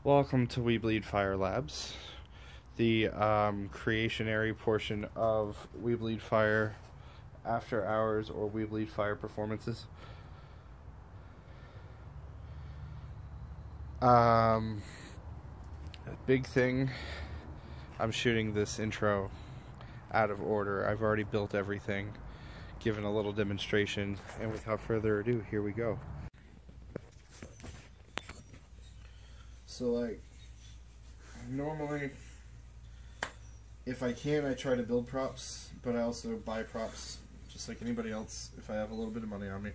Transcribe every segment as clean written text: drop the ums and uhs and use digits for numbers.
Welcome to We Bleed Fire Labs, the creationary portion of We Bleed Fire after hours or We Bleed Fire performances. Big thing, I'm shooting this intro out of order. I've already built everything, given a little demonstration, and without further ado, here we go. So normally, if I can, I try to build props, but I also buy props just like anybody else if I have a little bit of money on me.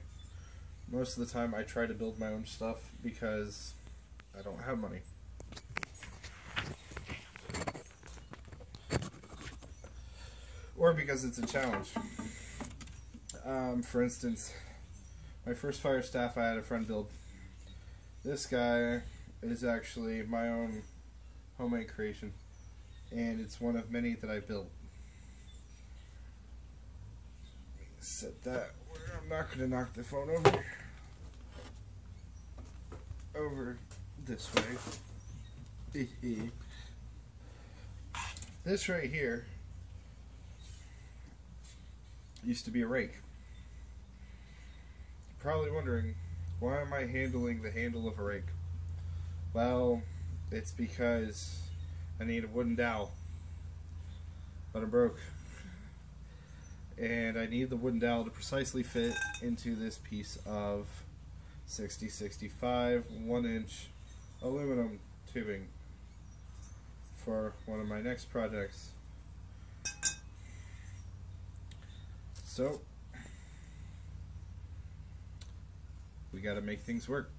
Most of the time I try to build my own stuff because I don't have money. Or because it's a challenge. For instance, my first fire staff I had a friend build. This guy is actually my own homemade creation, and it's one of many that I built. Set that where I'm not going to knock the phone over this way. This right here used to be a rake. Probably wondering, why am I handling the handle of a rake? Well, it's because I need a wooden dowel, but I'm broke. And I need the wooden dowel to precisely fit into this piece of 60-65 1-inch aluminum tubing for one of my next projects. So, we gotta make things work.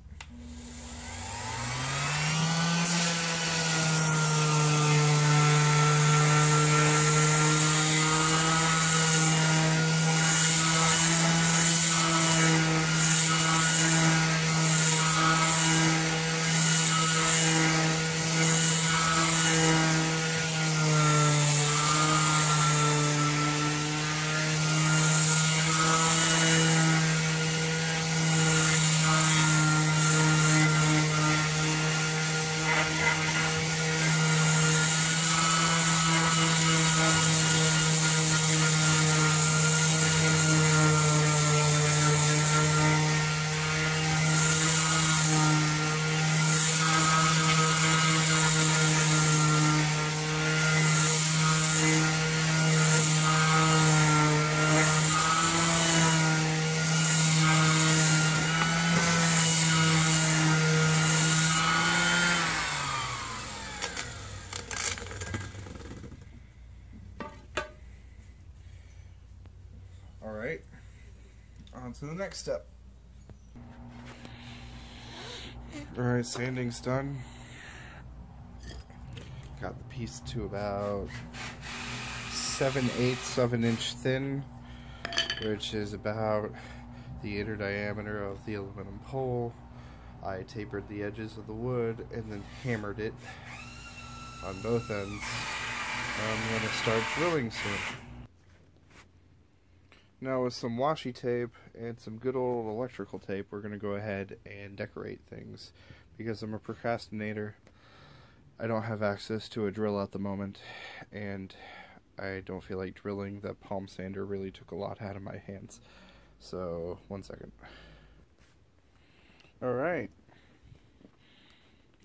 Alright, on to the next step. Alright, sanding's done. Got the piece to about 7/8 of an inch thin, which is about the inner diameter of the aluminum pole. I tapered the edges of the wood and then hammered it on both ends. I'm going to start drilling soon. Now with some washi tape and some good old electrical tape, we're going to go ahead and decorate things. Because I'm a procrastinator, I don't have access to a drill at the moment, and I don't feel like drilling. The palm sander really took a lot out of my hands. So, one second. Alright.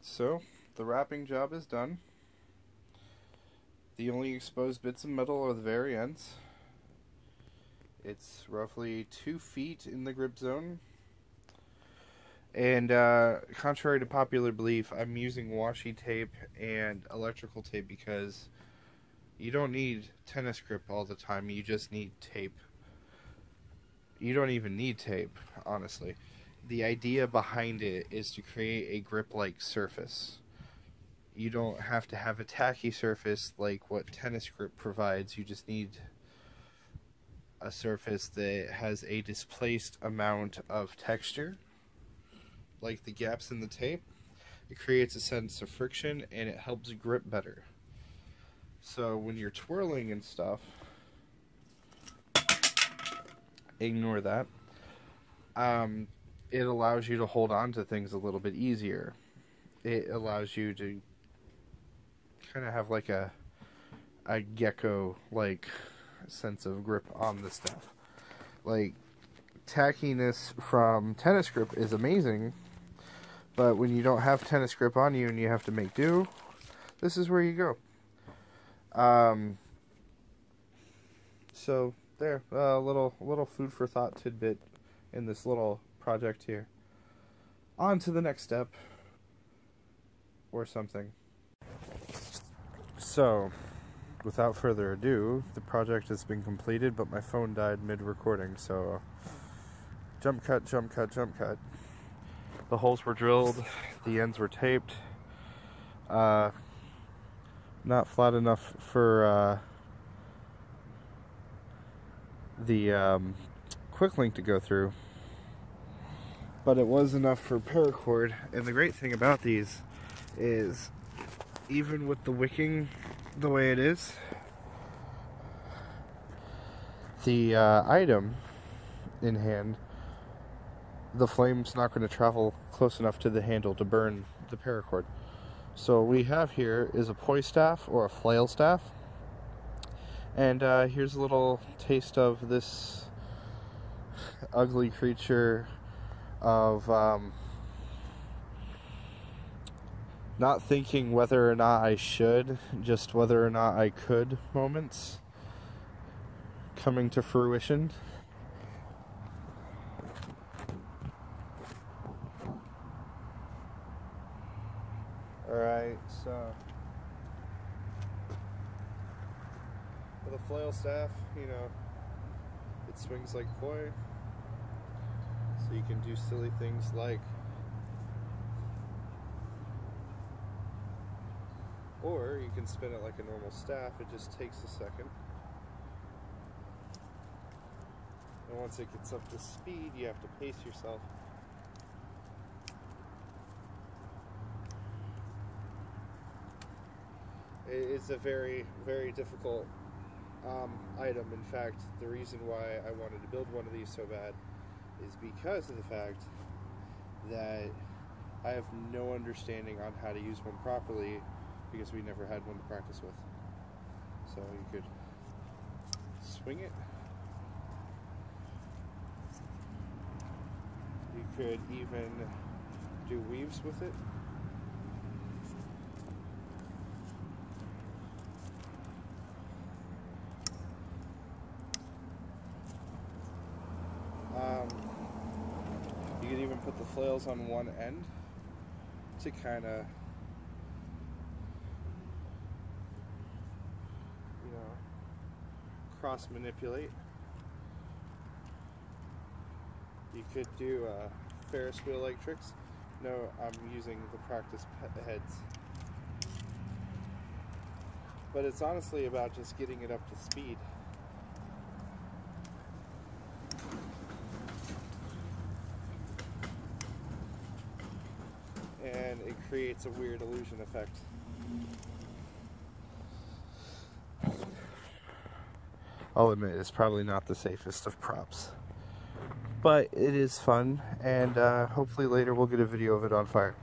So, the wrapping job is done. The only exposed bits of metal are the very ends. It's roughly 2 feet in the grip zone. And contrary to popular belief, I'm using washi tape and electrical tape because you don't need tennis grip all the time. You just need tape. You don't even need tape, honestly. The idea behind it is to create a grip-like surface. You don't have to have a tacky surface like what tennis grip provides. You just need a surface that has a displaced amount of texture, like the gaps in the tape. It creates a sense of friction and it helps grip better. So when you're twirling and stuff, ignore that. It allows you to hold on to things a little bit easier. it allows you to kind of have like a gecko-like sense of grip on the stuff. Like, tackiness from tennis grip is amazing, but when you don't have tennis grip on you and you have to make do, this is where you go. So there, a little food for thought tidbit in this little project here. On to the next step, or something. So, without further ado, the project has been completed, but my phone died mid-recording, so jump cut, jump cut, jump cut. The holes were drilled, the ends were taped. Not flat enough for the quick link to go through, but it was enough for paracord. And the great thing about these is, even with the wicking the way it is, the item in hand, the flame's not going to travel close enough to the handle to burn the paracord. So what we have here is a poi staff, or a flail staff, and here's a little taste of this ugly creature of not thinking whether or not I should, just whether or not I could moments coming to fruition. Alright, so with a flail staff, you know, it swings like poi, so you can do silly things like, or you can spin it like a normal staff. It just takes a second, and once it gets up to speed, you have to pace yourself. It's a very, very difficult item. In fact, the reason why I wanted to build one of these so bad is because of the fact that I have no understanding on how to use one properly, because we never had one to practice with. So you could swing it. You could even do weaves with it. You could even put the flails on one end to kind of, you know, cross manipulate. You could do Ferris wheel like tricks. No, I'm using the practice heads. But it's honestly about just getting it up to speed. And it creates a weird illusion effect. I'll admit, it's probably not the safest of props, but it is fun, and hopefully later we'll get a video of it on fire.